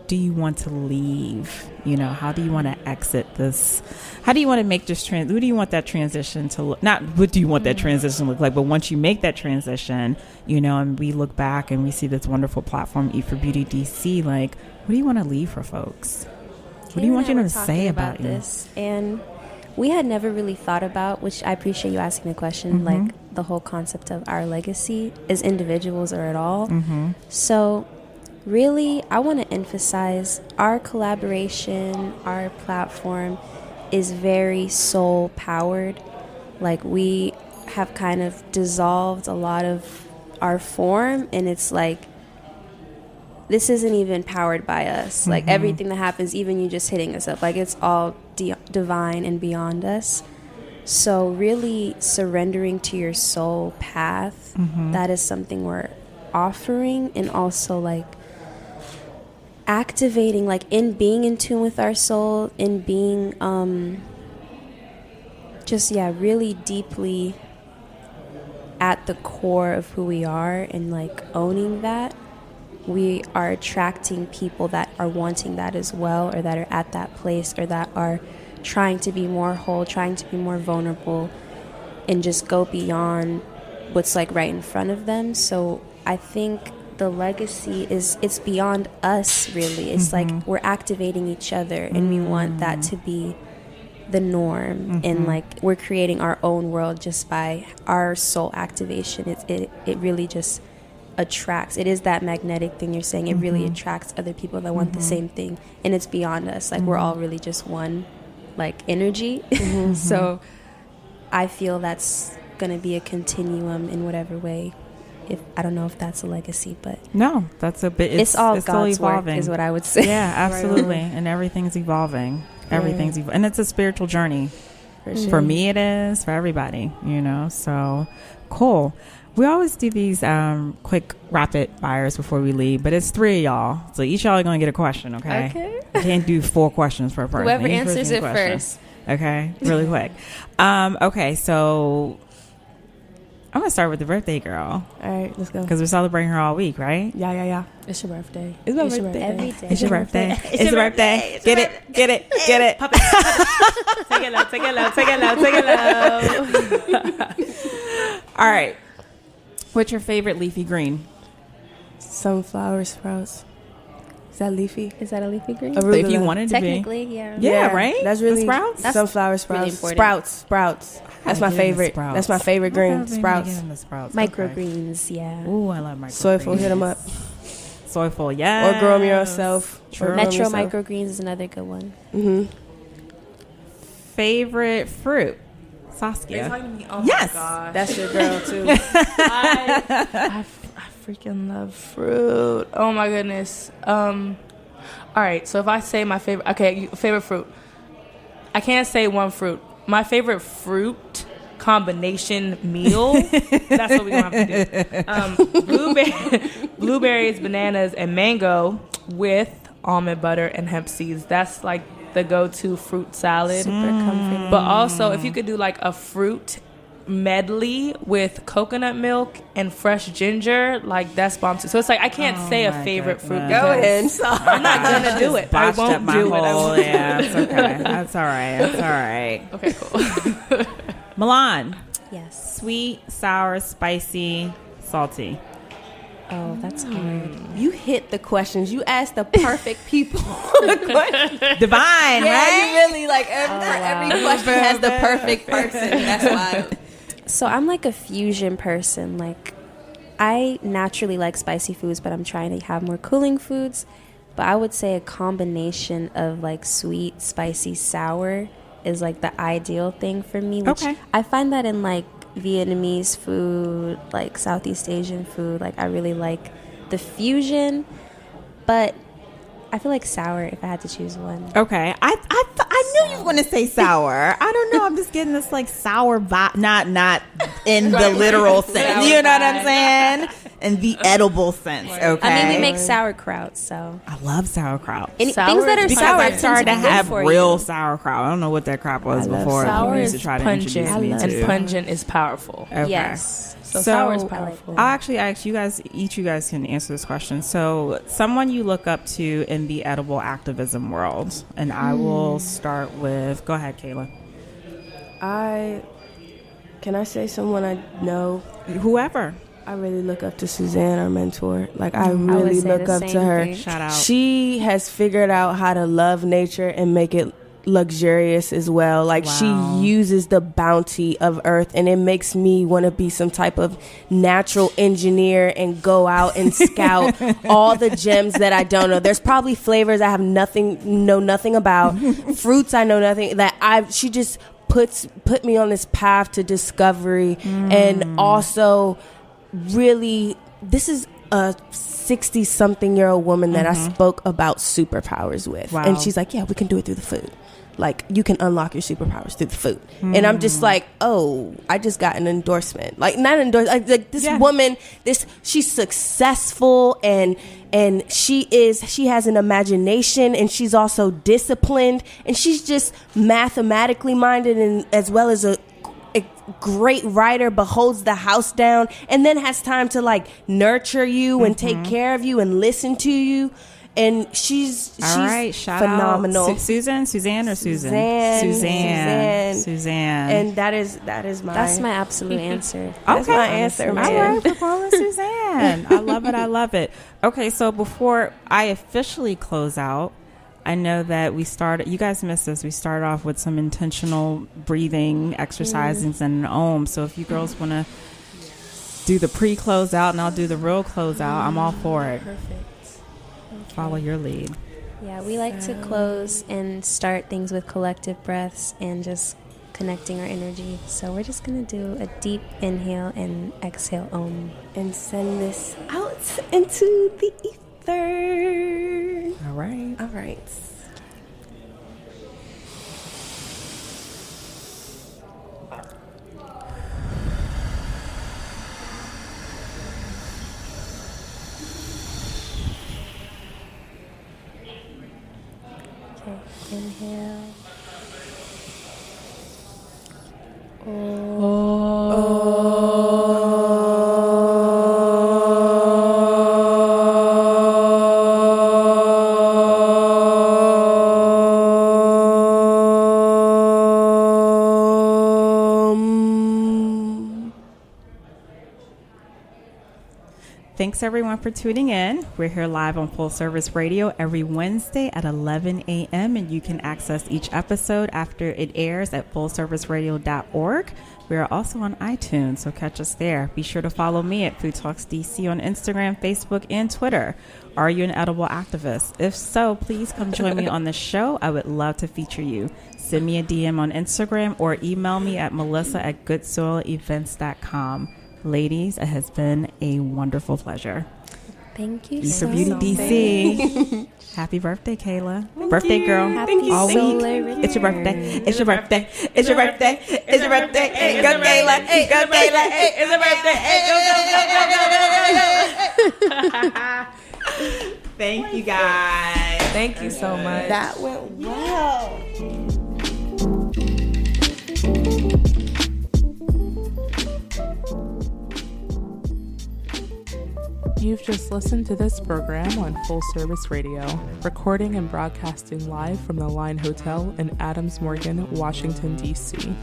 do you want to leave? How do you want to exit this? How do you want to make this who do you want that transition to look? Not what do you want that transition to look like, but once you make that transition, and we look back and we see this wonderful platform, Eat for Beauty DC, what do you want to leave for folks? What do you want you to say about this? And we had never really thought about, which I appreciate you asking the question, the whole concept of our legacy as individuals or at all. So really, I want to emphasize our collaboration, our platform is very soul powered. We have kind of dissolved a lot of our form, and it's this isn't even powered by us. Everything that happens, even you just hitting us up, it's all divine and beyond us. So really surrendering to your soul path, that is something we're offering, and also activating, in being in tune with our soul, in being really deeply at the core of who we are, and owning that. We are attracting people that are wanting that as well, or that are at that place, or that are trying to be more whole, trying to be more vulnerable, and just go beyond what's right in front of them. So I think the legacy it's beyond us, really. It's we're activating each other, and we want that to be the norm, and we're creating our own world just by our soul activation. It really just attracts. It is that magnetic thing you're saying. It really attracts other people that want the same thing, and it's beyond us. We're all really just one energy. So I feel that's gonna be a continuum in whatever way if I don't know if that's a legacy, but No, that's a bit. it's all God's God's work, evolving. is what I would say. Yeah, absolutely. And everything's evolving. Everything's and it's a spiritual journey. For me, it is. For everybody, you know. So cool. We always do these quick rapid fires before we leave, but it's 3 of y'all, so each y'all are gonna get a question. Okay. You can't do 4 questions per person. Whoever Each answers person it a question. first. Okay, really quick. Okay, so I'm gonna start with the birthday girl All right, let's go. because we're celebrating her all week, right? Yeah. It's your birthday. It's my Your birthday. Every day. It's your birthday. It's your birthday. Get it. Get it. Get it. Take it low. Take it low. Take it low. Take it low. All right. What's your favorite leafy green? Sunflower sprouts. Is that leafy? Is that a leafy green? Arugula. If you wanted to Technically, yeah. Yeah, right? That's The really sprouts? That's sunflower sprouts. really important. Sprouts. That's gotta my get in the favorite. sprouts. That's my favorite green. Sprouts. Microgreens, yeah. Ooh, I love microgreens. Soyful, hit them up. Soyful, yeah. Or grow them yourself. True. Or grow 'em Metro yourself. microgreens is another good one. Mm-hmm. Favorite fruit? Saskia. Are you talking to me? Oh Yes. my gosh. That's your girl too. I freaking love fruit. Oh my goodness. All right, so if I say my favorite, favorite fruit. I can't say one fruit. My favorite fruit combination meal. That's what we're gonna have to do. Blueberries, bananas, and mango with almond butter and hemp seeds. That's like the go-to fruit salad. Super comforting. But also, if you could do like a fruit medley with coconut milk and fresh ginger, like that's bomb too. So it's like I can't say a my favorite fruit. goodness. Go because ahead. I'm not gonna do it. I Botched up won't my do it. I whole- won't. Yeah, it's okay. That's all right. That's all right. Okay, cool. Melan. Yes. Sweet, sour, spicy, salty. Oh, that's hard. You hit the questions. You asked the perfect people. Divine, Yeah, right? you really like every question has the perfect person. That's why. So I'm like a fusion person. Like, I naturally like spicy foods, but I'm trying to have more cooling foods. But I would say a combination of like sweet, spicy, sour is like the ideal thing for me. Which Okay. I find that in like Vietnamese food, like Southeast Asian food. Like, I really like the fusion, but I feel like sour if I had to choose one. Okay, I knew you were going to say sour. I don't know. I'm just getting this like sour vibe, not in the literal sense. You know what I'm saying? In the edible sense. Okay. I mean, we make sauerkraut, so I love sauerkraut. things Sour that is are Because sour I tend started to be good have for real you. sauerkraut. I don't know what that crap was I love before. Sour People used is to try to pungent, introduce me and to. pungent is powerful. Okay. Yes. So sour is So, powerful. I'll actually ask you guys, each of you guys can answer this question. So, someone you look up to in the edible activism world, and I will start with, go ahead, Kayla. Can I say someone I know? Whoever. I really look up to Suzanne, our mentor. Like, I would really say look the up to same her. thing. Shout out. She has figured out how to love nature and make it luxurious as well. Like, Wow. she uses the bounty of earth, and it makes me want to be some type of natural engineer and go out and scout all the gems that I don't know. There's probably flavors I know nothing about, fruits I know nothing that she just put me on this path to discovery. And also really, this is a 60-something-year-old woman that I spoke about superpowers with. Wow. And she's like, yeah, we can do it through the food. Like, you can unlock your superpowers through the food. And I'm just like, oh, I just got an endorsement. Like, not an endorsement. Like this woman, she's successful and she has an imagination, and she's also disciplined, and she's just mathematically minded, and as well as a great writer, but holds the house down, and then has time to like nurture you and take care of you and listen to you. And she's All right, shout phenomenal. out. Suzanne or Susan? Suzanne. Suzanne. And that is my That's my absolute answer. That's my answer, All man. right, we're calling Suzanne. I love it. I love it. Okay, so before I officially close out, I know that you guys missed this. We started off with some intentional breathing exercises and an Om. So if you girls want to do the pre-close out and I'll do the real close out, I'm all for it. Perfect. Follow your lead. Yeah, we like to close and start things with collective breaths and just connecting our energy. So we're just going to do a deep inhale and exhale and send this out into the ether. All right. All right. Okay, inhale. Thanks everyone for tuning in. We're here live on Full Service Radio every Wednesday at 11 a.m. and you can access each episode after it airs at fullserviceradio.org. We are also on iTunes, so catch us there. Be sure to follow me at Food Talks DC on Instagram, Facebook, and Twitter. Are you an edible activist? If so, please come join me on the show. I would love to feature you. Send me a DM on Instagram or email me at melissa@goodsoilevents.com. Ladies, it has been a wonderful pleasure. Thank you E so for Beauty much. DC. Happy birthday, Kayla. Birthday girl. Happy All solar week. It's your birthday. It's your birthday. It's your birthday. It's your birthday. Hey, go Kayla. Hey, go Kayla. Hey, it's your birthday. Hey, go. Thank you guys. Thank you so much. That went well. You've just listened to this program on Full Service Radio, recording and broadcasting live from the Line Hotel in Adams Morgan, Washington, D.C.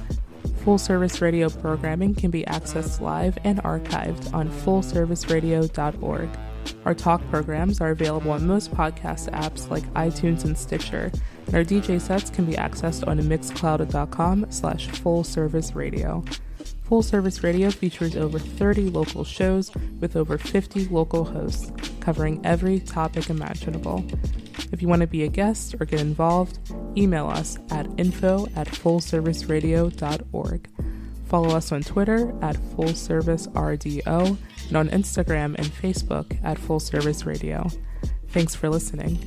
Full Service Radio programming can be accessed live and archived on fullserviceradio.org. Our talk programs are available on most podcast apps like iTunes and Stitcher, and our DJ sets can be accessed on mixcloud.com/fullserviceradio. Full Service Radio features over 30 local shows with over 50 local hosts, covering every topic imaginable. If you want to be a guest or get involved, email us at info@fullserviceradio.org. Follow us on Twitter at FullServiceRDO and on Instagram and Facebook at Full Service Radio. Thanks for listening.